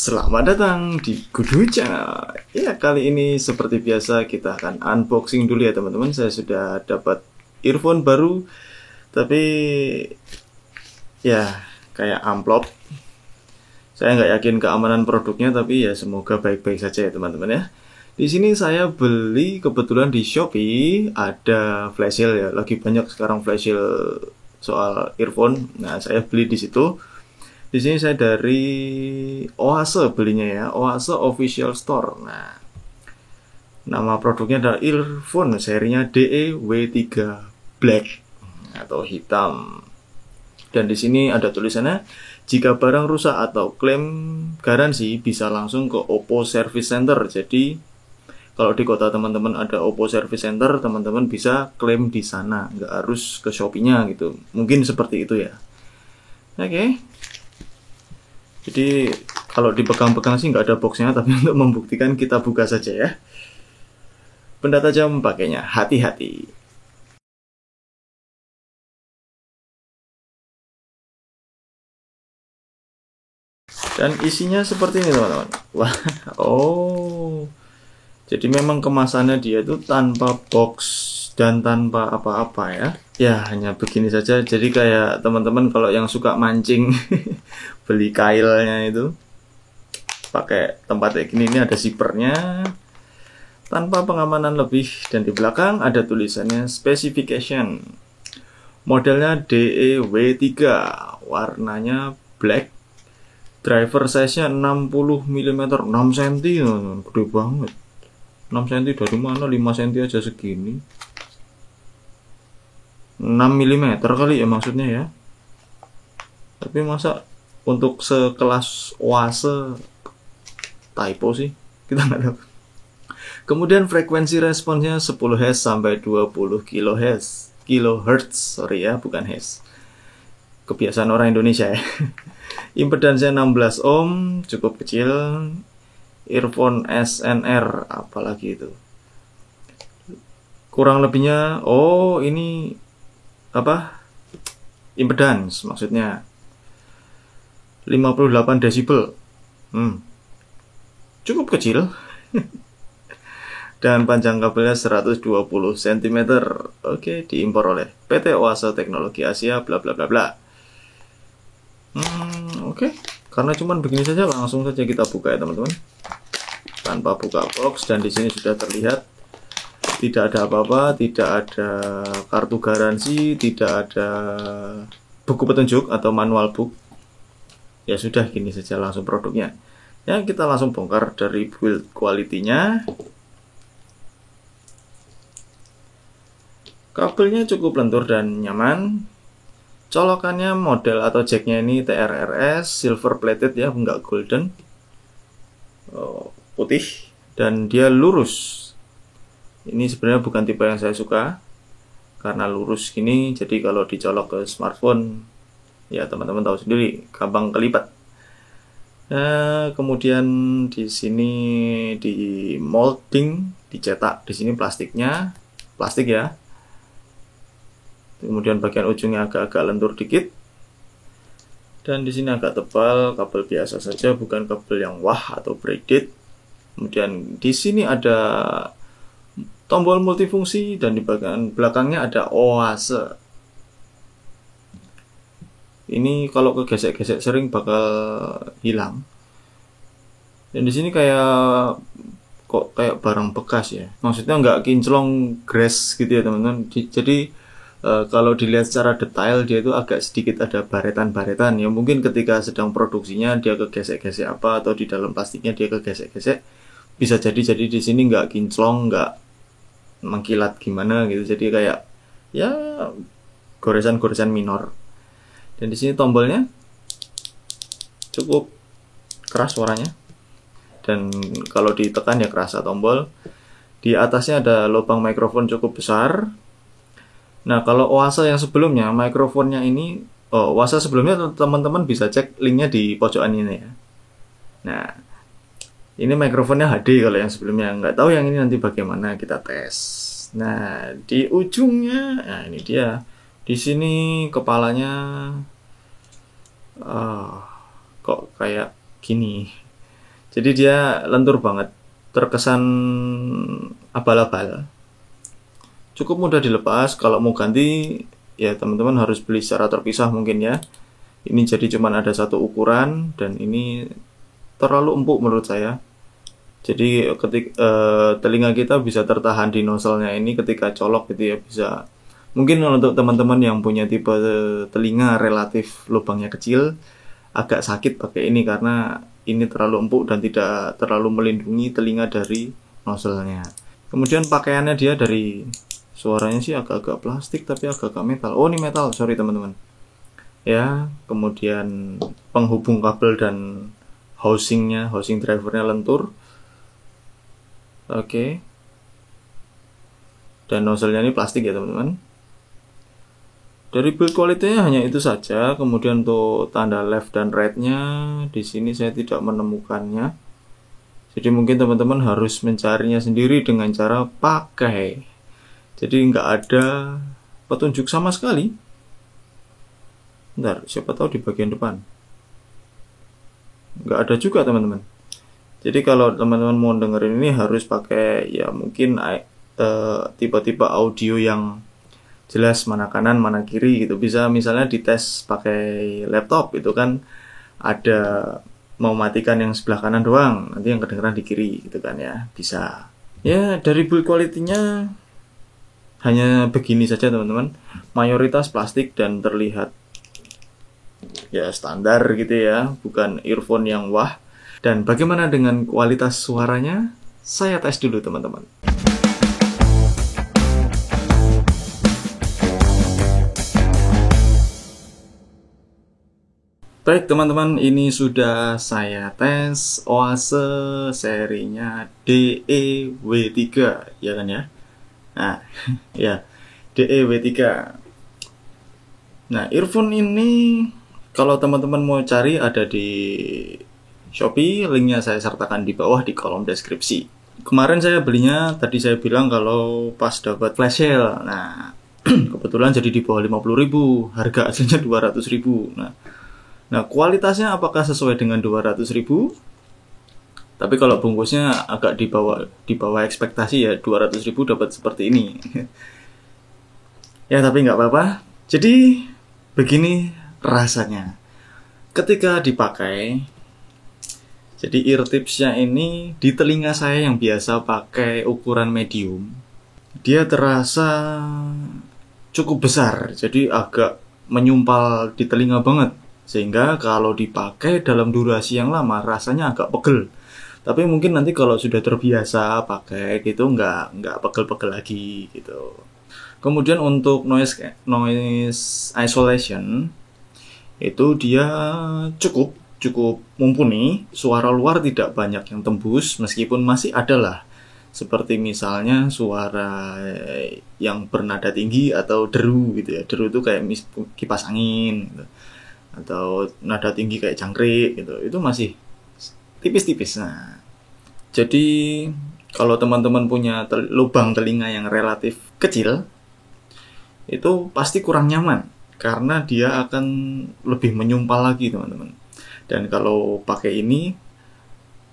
Selamat datang di Kudu Channel. Ya, kali ini seperti biasa kita akan unboxing dulu ya teman-teman. Saya sudah dapat earphone baru, tapi ya kayak amplop. Saya nggak yakin keamanan produknya, tapi ya semoga baik-baik saja ya teman-teman ya. Di sini saya beli kebetulan di Shopee, ada flash sale ya. Lagi banyak sekarang flash sale soal earphone. Nah, saya beli di situ. Di sini saya dari Oase belinya ya, Oase Official Store. Nah, nama produknya adalah earphone serinya DE-W3 Black atau hitam. Dan di sini ada tulisannya, jika barang rusak atau klaim garansi bisa langsung ke Oppo Service Center. Jadi kalau di kota teman-teman ada Oppo Service Center, teman-teman bisa klaim di sana, nggak harus ke Shopee-nya gitu. Mungkin seperti itu ya. Oke. Jadi kalau dipegang-pegang sih nggak ada boxnya, tapi untuk membuktikan kita buka saja ya. Benda tajam pakainya, hati-hati. Dan isinya seperti ini teman-teman. Wah, oh. Jadi memang kemasannya dia itu tanpa box dan tanpa apa-apa ya. Ya hanya begini saja. Jadi kayak teman-teman kalau yang suka mancing beli kailnya itu pakai tempat kayak gini, ini ada zippernya tanpa pengamanan lebih, dan di belakang ada tulisannya specification. Modelnya DE-W3, warnanya black, driver size-nya 60 mm, 6 cm, gede banget. 6 cm dari mana? 5 cm aja segini. 6 mm kali ya maksudnya ya. Tapi masa untuk sekelas Oase typo sih, kita nggak tahu. Kemudian frekuensi responsnya 10 Hz sampai 20 kHz. Sorry ya, bukan Hz. Kebiasaan orang Indonesia ya. Impedansnya 16 ohm, cukup kecil. Earphone SNR, apalagi itu. Kurang lebihnya, oh ini apa? Impedans maksudnya. 58 desibel. Cukup kecil. Dan panjang kabelnya 120 cm. Oke, diimpor oleh PT Oase Teknologi Asia bla bla bla bla. Oke. Karena cuman begini saja, langsung saja kita buka ya teman-teman. Tanpa buka box, dan di sini sudah terlihat tidak ada apa-apa, tidak ada kartu garansi, tidak ada buku petunjuk atau manual book. Ya sudah, gini saja langsung produknya. Ya, kita langsung bongkar dari build quality-nya. Kabelnya cukup lentur dan nyaman. Colokannya model atau jacknya ini TRRS, silver plated ya, enggak golden. Putih, dan dia lurus. Ini sebenarnya bukan tipe yang saya suka, karena lurus gini, jadi kalau dicolok ke smartphone, ya teman-teman tahu sendiri, gampang kelipat. Nah, kemudian di sini di molding, dicetak. Di sini plastiknya, plastik ya. Kemudian bagian ujungnya agak-agak lentur dikit. Dan di sini agak tebal, kabel biasa saja, bukan kabel yang wah atau braided. Kemudian di sini ada tombol multifungsi, dan di bagian belakangnya ada Oase. Ini kalau kegesek-gesek sering bakal hilang. Dan di sini kayak barang bekas ya. Maksudnya nggak kinclong grass gitu ya teman-teman. Jadi kalau dilihat secara detail, dia itu agak sedikit ada baretan-baretan ya. Mungkin ketika sedang produksinya dia kegesek-gesek apa, atau di dalam plastiknya dia kegesek-gesek. Bisa jadi di sini nggak kinclong, nggak mengkilat gimana gitu. Jadi kayak ya goresan-goresan minor. Dan di sini tombolnya cukup keras suaranya, dan kalau ditekan ya kerasa tombol. Di atasnya ada lubang mikrofon cukup besar. Nah, kalau Oase yang sebelumnya, mikrofonnya ini, Oase sebelumnya teman-teman bisa cek linknya di pojokan ini ya. Nah, ini mikrofonnya HD kalau yang sebelumnya. Nggak tahu yang ini nanti bagaimana, kita tes. Nah, di ujungnya, nah ini dia. Di sini kepalanya kok kayak gini. Jadi dia lentur banget, terkesan abal-abal. Cukup mudah dilepas. Kalau mau ganti ya teman-teman harus beli secara terpisah mungkin ya. Ini jadi cuman ada satu ukuran dan ini terlalu empuk menurut saya. Jadi telinga kita bisa tertahan di nozzle-nya ini ketika colok gitu ya, bisa. Mungkin untuk teman-teman yang punya tipe telinga relatif lubangnya kecil, agak sakit pakai ini karena ini terlalu empuk dan tidak terlalu melindungi telinga dari nozzle-nya. Kemudian pakaiannya dia dari, suaranya sih agak-agak plastik tapi agak-agak metal. Oh, ini metal, sorry teman-teman. Ya, kemudian penghubung kabel dan housing drivernya lentur. Oke. Dan nozzle-nya ini plastik ya teman-teman. Dari build quality-nya hanya itu saja. Kemudian untuk tanda left dan right-nya di sini saya tidak menemukannya. Jadi mungkin teman-teman harus mencarinya sendiri dengan cara pakai. Jadi nggak ada petunjuk sama sekali. Bentar, siapa tahu di bagian depan. Nggak ada juga teman-teman. Jadi kalau teman-teman mau dengerin ini harus pakai ya mungkin tipe-tipe audio yang jelas mana kanan mana kiri gitu. Bisa misalnya dites pakai laptop itu kan ada mematikan yang sebelah kanan doang, nanti yang kedengeran di kiri gitu kan ya, bisa. Ya dari build quality-nya hanya begini saja teman-teman, mayoritas plastik dan terlihat ya standar gitu ya, bukan earphone yang wah. Dan bagaimana dengan kualitas suaranya? Saya tes dulu teman-teman. Baik teman-teman, ini sudah saya tes Oase serinya DEW3 ya kan ya. Nah ya, DEW3. Nah earphone ini kalau teman-teman mau cari ada di Shopee, linknya saya sertakan di bawah di kolom deskripsi. Kemarin saya belinya, tadi saya bilang kalau pas dapat flash sale. Nah kebetulan jadi di bawah 50.000, harga aslinya 200.000. Nah, kualitasnya apakah sesuai dengan 200.000? Tapi kalau bungkusnya agak di bawah ekspektasi ya, 200.000 dapat seperti ini. Ya, tapi nggak apa-apa. Jadi, begini rasanya. Ketika dipakai, jadi ear tipsnya ini di telinga saya yang biasa pakai ukuran medium, dia terasa cukup besar, jadi agak menyumpal di telinga banget. Sehingga kalau dipakai dalam durasi yang lama rasanya agak pegel. Tapi mungkin nanti kalau sudah terbiasa pakai gitu nggak pegel-pegel lagi gitu. Kemudian untuk noise isolation itu dia cukup mumpuni. Suara luar tidak banyak yang tembus, meskipun masih ada lah. Seperti misalnya suara yang bernada tinggi atau deru gitu ya. Deru itu kayak kipas angin gitu. Atau nada tinggi kayak jangkrik gitu, itu masih tipis-tipis. Nah, jadi kalau teman-teman punya lubang telinga yang relatif kecil, itu pasti kurang nyaman karena dia akan lebih menyumpal lagi teman-teman. Dan kalau pakai ini,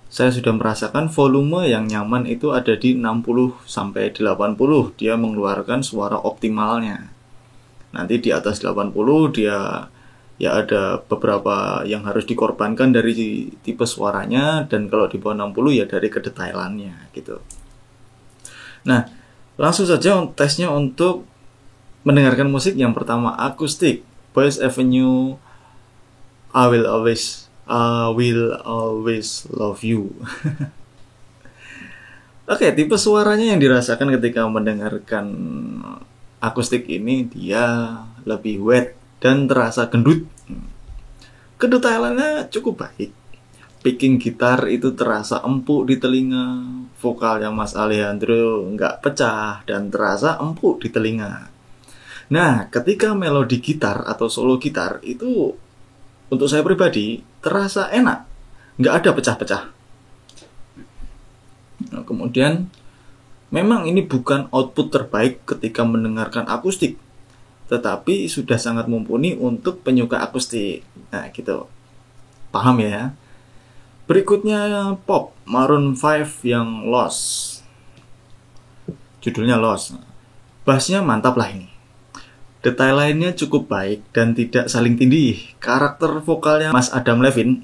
saya sudah merasakan volume yang nyaman itu ada di 60 sampai 80, dia mengeluarkan suara optimalnya. Nanti di atas 80 dia ya ada beberapa yang harus dikorbankan dari tipe suaranya, dan kalau di bawah 60 ya dari kedetailannya gitu. Nah, langsung saja tesnya untuk mendengarkan musik. Yang pertama akustik, Boyce Avenue, I Will Always Love You. Oke, tipe suaranya yang dirasakan ketika mendengarkan akustik ini, dia lebih wet dan terasa gendut. Kedetailannya cukup baik. Picking gitar itu terasa empuk di telinga. Vokalnya Mas Alejandro nggak pecah dan terasa empuk di telinga. Nah, ketika melodi gitar atau solo gitar itu untuk saya pribadi terasa enak, nggak ada pecah-pecah. Nah, kemudian memang ini bukan output terbaik ketika mendengarkan akustik, tetapi sudah sangat mumpuni untuk penyuka akustik. Nah gitu, paham ya? Berikutnya pop Maroon 5 yang Lost. Judulnya Lost. Bassnya mantap lah ini. Detail lainnya cukup baik dan tidak saling tindih. Karakter vokalnya Mas Adam Levine,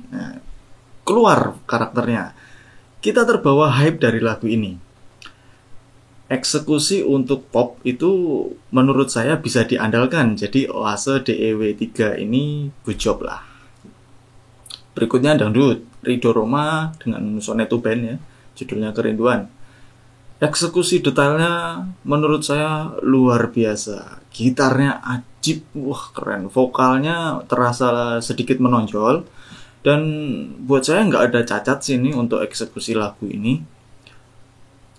keluar karakternya. Kita terbawa hype dari lagu ini. Eksekusi untuk pop itu menurut saya bisa diandalkan. Jadi Oase DEW3 ini good job lah. Berikutnya dangdut, Ridho Roma dengan Soneto Band ya, judulnya Kerinduan. Eksekusi detailnya menurut saya luar biasa. Gitarnya ajib, wah keren. Vokalnya terasa sedikit menonjol. Dan buat saya nggak ada cacat sih ini untuk eksekusi lagu ini.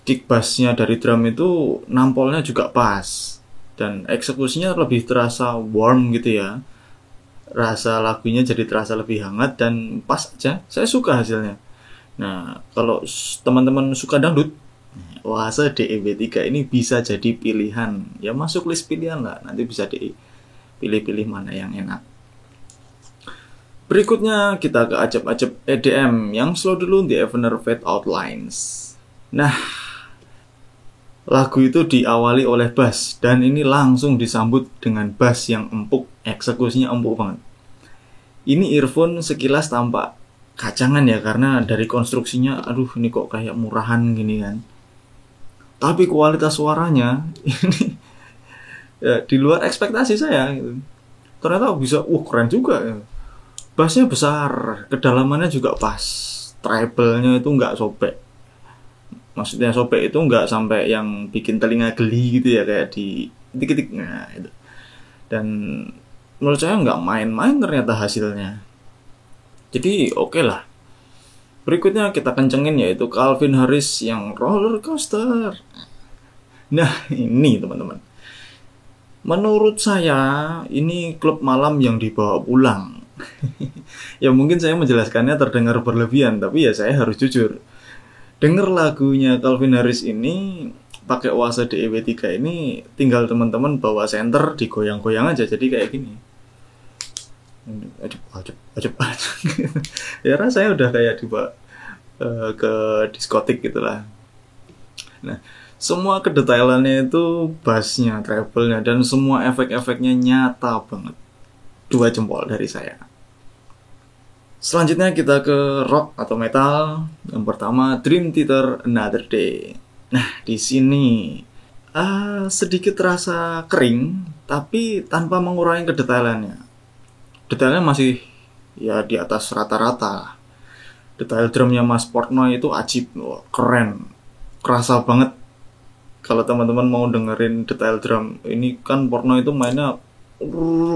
Kick bassnya dari drum itu nampolnya juga pas. Dan eksekusinya lebih terasa warm gitu ya. Rasa lagunya jadi terasa lebih hangat dan pas aja. Saya suka hasilnya. Nah, kalau teman-teman suka dangdut, Oase DEW3 ini bisa jadi pilihan. Ya masuk list pilihan lah. Nanti bisa dipilih-pilih mana yang enak. Berikutnya kita ke acep-acep EDM yang slow dulu, The Evener Fade Outlines. Nah, lagu itu diawali oleh bass dan ini langsung disambut dengan bass yang empuk, eksekusinya empuk banget. Ini earphone sekilas tampak kacangan ya karena dari konstruksinya, aduh ini kok kayak murahan gini kan. Tapi kualitas suaranya ini ya, di luar ekspektasi saya. Gitu. Ternyata bisa, keren juga. Ya. Bassnya besar, kedalamannya juga pas, treble-nya itu nggak sobek. Maksudnya sobek itu nggak sampai yang bikin telinga geli gitu ya, kayak di titik-titik. Nah, itu. Dan menurut saya nggak main-main ternyata hasilnya. Jadi oke lah. Berikutnya kita kencengin yaitu Calvin Harris yang Roller Coaster. Nah ini teman-teman. Menurut saya ini klub malam yang dibawa pulang. Ya mungkin saya menjelaskannya terdengar berlebihan, tapi ya saya harus jujur. Denger lagunya Calvin Harris ini pakai Oase DEW3 ini tinggal teman-teman bawa senter digoyang-goyang aja jadi kayak gini. Ajep. Ya rasanya udah kayak dibawa ke diskotik gitulah. Nah, semua kedetailannya itu bassnya, treble-nya dan semua efek-efeknya nyata banget. 2 jempol dari saya. Selanjutnya kita ke rock atau metal. Yang pertama Dream Theater Another Day. Nah, di sini sedikit terasa kering, tapi tanpa mengurangi kedetailannya. Detailnya masih ya di atas rata-rata. Detail drumnya Mas Portnoy itu ajib, keren, kerasa banget. Kalau teman-teman mau dengerin detail drum, ini kan Portnoy itu mainnya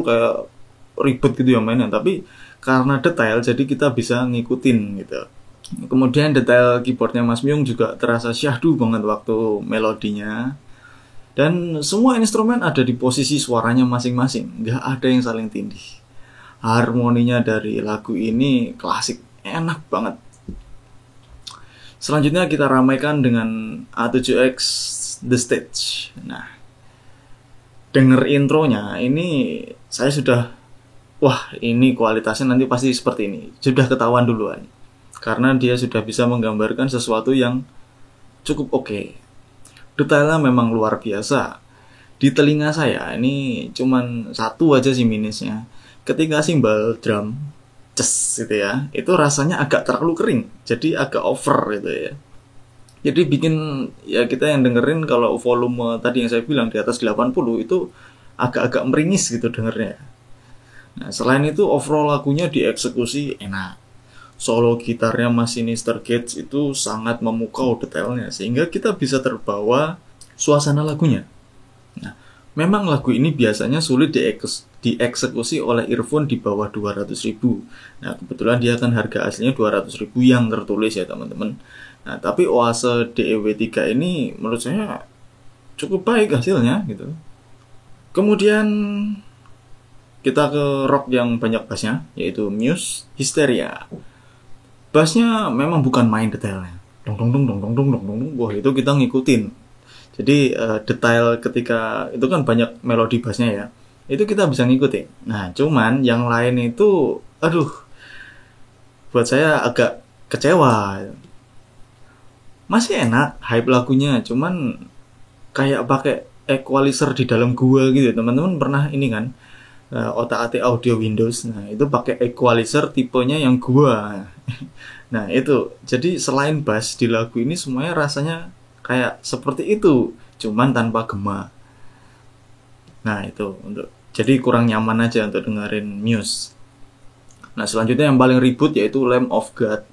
kayak ribet gitu ya mainnya, tapi karena detail jadi kita bisa ngikutin gitu. Kemudian detail keyboardnya Mas Myung juga terasa syahdu banget waktu melodinya. Dan semua instrumen ada di posisi suaranya masing-masing, nggak ada yang saling tindih. Harmoninya dari lagu ini klasik, enak banget. Selanjutnya kita ramaikan dengan A7X The Stage. Nah, denger intronya ini saya sudah, wah ini kualitasnya nanti pasti seperti ini. Sudah ketahuan duluan. Karena dia sudah bisa menggambarkan sesuatu yang cukup oke. Detailnya memang luar biasa. Di telinga saya ini cuman satu aja sih minusnya. Ketika simbal drum ces gitu ya, itu rasanya agak terlalu kering. Jadi agak over gitu ya. Jadi bikin ya kita yang dengerin kalau volume tadi yang saya bilang di atas 80 itu agak-agak meringis gitu dengernya. Nah, selain itu overall lagunya dieksekusi enak. Solo gitarnya Mas Sinister Gates itu sangat memukau detailnya sehingga kita bisa terbawa suasana lagunya. Nah, memang lagu ini biasanya sulit dieksekusi oleh earphone di bawah 200.000. Nah, kebetulan dia kan harga aslinya 200.000 yang tertulis ya teman-teman. Nah, tapi Oase DEW3 ini menurut saya cukup baik hasilnya gitu. Kemudian kita ke rock yang banyak bassnya, yaitu Muse Hysteria. Bassnya memang bukan main detailnya. Dong. Wah, itu kita ngikutin. Jadi detail ketika itu kan banyak melodi bassnya ya. Itu kita bisa ngikutin. Nah, cuman yang lain itu aduh buat saya agak kecewa. Masih enak hype lagunya, cuman kayak pakai equalizer di dalam gua gitu. Teman-teman pernah ini kan, otak-atik audio Windows. Nah, itu pakai equalizer tipenya yang gua. Nah, itu. Jadi selain bass di lagu ini semuanya rasanya kayak seperti itu, cuman tanpa gema. Nah, itu jadi kurang nyaman aja untuk dengerin Muse. Nah, selanjutnya yang paling ribut yaitu Lamb of God,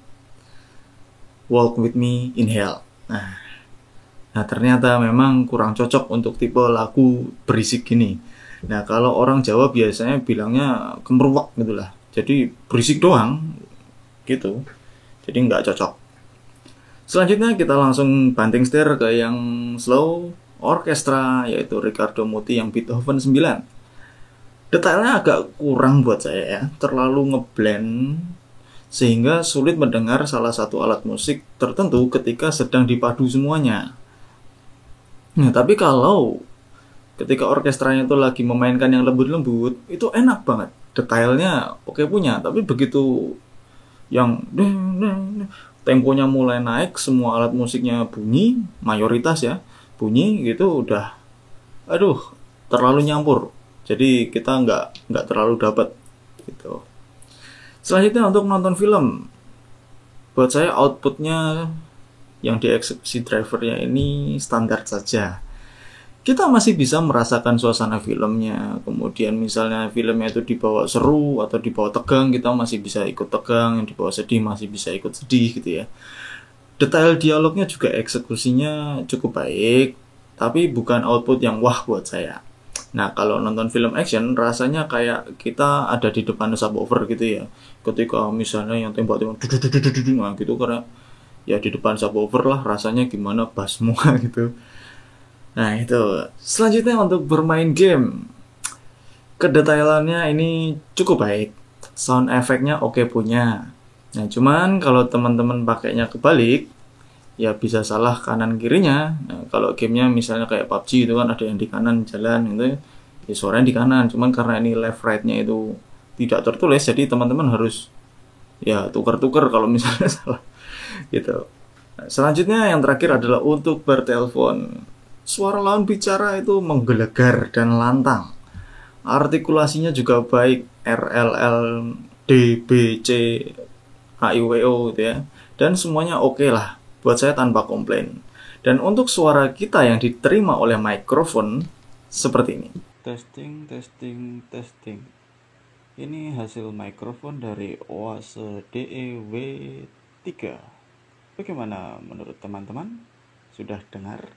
Walk With Me in Hell. Nah, ternyata memang kurang cocok untuk tipe lagu berisik gini. Nah, kalau orang Jawa biasanya bilangnya kemeruwak gitu lah. Jadi berisik doang gitu. Jadi nggak cocok. Selanjutnya kita langsung banting setir ke yang slow orkestra, yaitu Riccardo Muti yang Beethoven 9. Detailnya agak kurang buat saya ya, terlalu ngeblend sehingga sulit mendengar salah satu alat musik tertentu ketika sedang dipadu semuanya. Nah, tapi kalau ketika orkestranya itu lagi memainkan yang lembut-lembut, itu enak banget. Detailnya oke punya, tapi begitu yang temponya mulai naik, semua alat musiknya bunyi, mayoritas ya, bunyi gitu udah, aduh, terlalu nyampur. Jadi kita nggak terlalu dapat gitu. Selanjutnya untuk nonton film, buat saya outputnya yang dieksekusi drivernya ini standar saja. Kita masih bisa merasakan suasana filmnya. Kemudian misalnya filmnya itu dibawa seru atau dibawa tegang, kita masih bisa ikut tegang. Yang dibawa sedih masih bisa ikut sedih gitu ya. Detail dialognya juga eksekusinya cukup baik, tapi bukan output yang wah buat saya. Nah, kalau nonton film action rasanya kayak kita ada di depan subwoofer gitu ya. Ketika misalnya yang tembak-tembak nah gitu, karena ya di depan subwoofer lah rasanya gimana, bass semua gitu. Nah, itu. Selanjutnya untuk bermain game. Kedetailannya ini cukup baik. Sound efeknya oke punya. Nah, cuman kalau teman-teman pakainya kebalik, ya bisa salah kanan kirinya. Nah, kalau gamenya misalnya kayak PUBG itu kan ada yang di kanan jalan gitu, ya suaranya di kanan. Cuman karena ini left right-nya itu tidak tertulis, jadi teman-teman harus ya tukar-tukar kalau misalnya salah gitu. Nah, selanjutnya yang terakhir adalah untuk bertelepon. Suara lawan bicara itu menggelegar dan lantang. Artikulasinya juga baik, RLL, D, B, C, A, I, W, O gitu ya. Dan semuanya oke lah. Buat saya tanpa komplain. Dan untuk suara kita yang diterima oleh mikrofon seperti ini. Testing, testing, testing. Ini hasil mikrofon dari Oase DEW3. Bagaimana menurut teman-teman? Sudah dengar?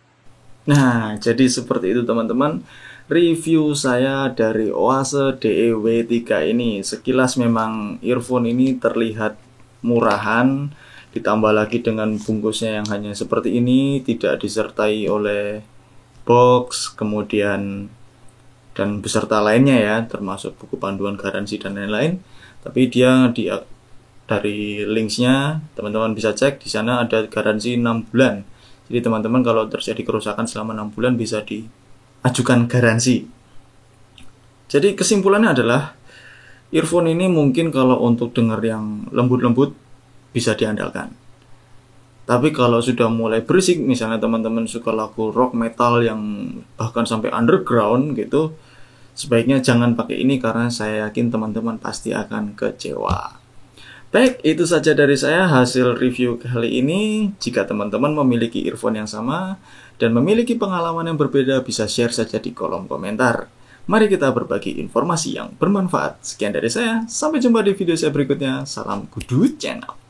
Nah, jadi seperti itu teman-teman. Review saya dari Oase DEW3 ini. Sekilas memang earphone ini terlihat murahan, ditambah lagi dengan bungkusnya yang hanya seperti ini, tidak disertai oleh box, kemudian dan beserta lainnya ya, termasuk buku panduan garansi dan lain-lain. Tapi dia dari linksnya teman-teman bisa cek, di sana ada garansi 6 bulan. Jadi teman-teman kalau terjadi kerusakan selama 6 bulan bisa diajukan garansi. Jadi kesimpulannya adalah earphone ini mungkin kalau untuk dengar yang lembut-lembut bisa diandalkan. Tapi kalau sudah mulai berisik, misalnya teman-teman suka lagu rock metal yang bahkan sampai underground gitu, sebaiknya jangan pakai ini karena saya yakin teman-teman pasti akan kecewa. Baik, itu saja dari saya hasil review kali ini. Jika teman-teman memiliki earphone yang sama dan memiliki pengalaman yang berbeda, bisa share saja di kolom komentar. Mari kita berbagi informasi yang bermanfaat. Sekian dari saya, sampai jumpa di video saya berikutnya. Salam Kudu Channel.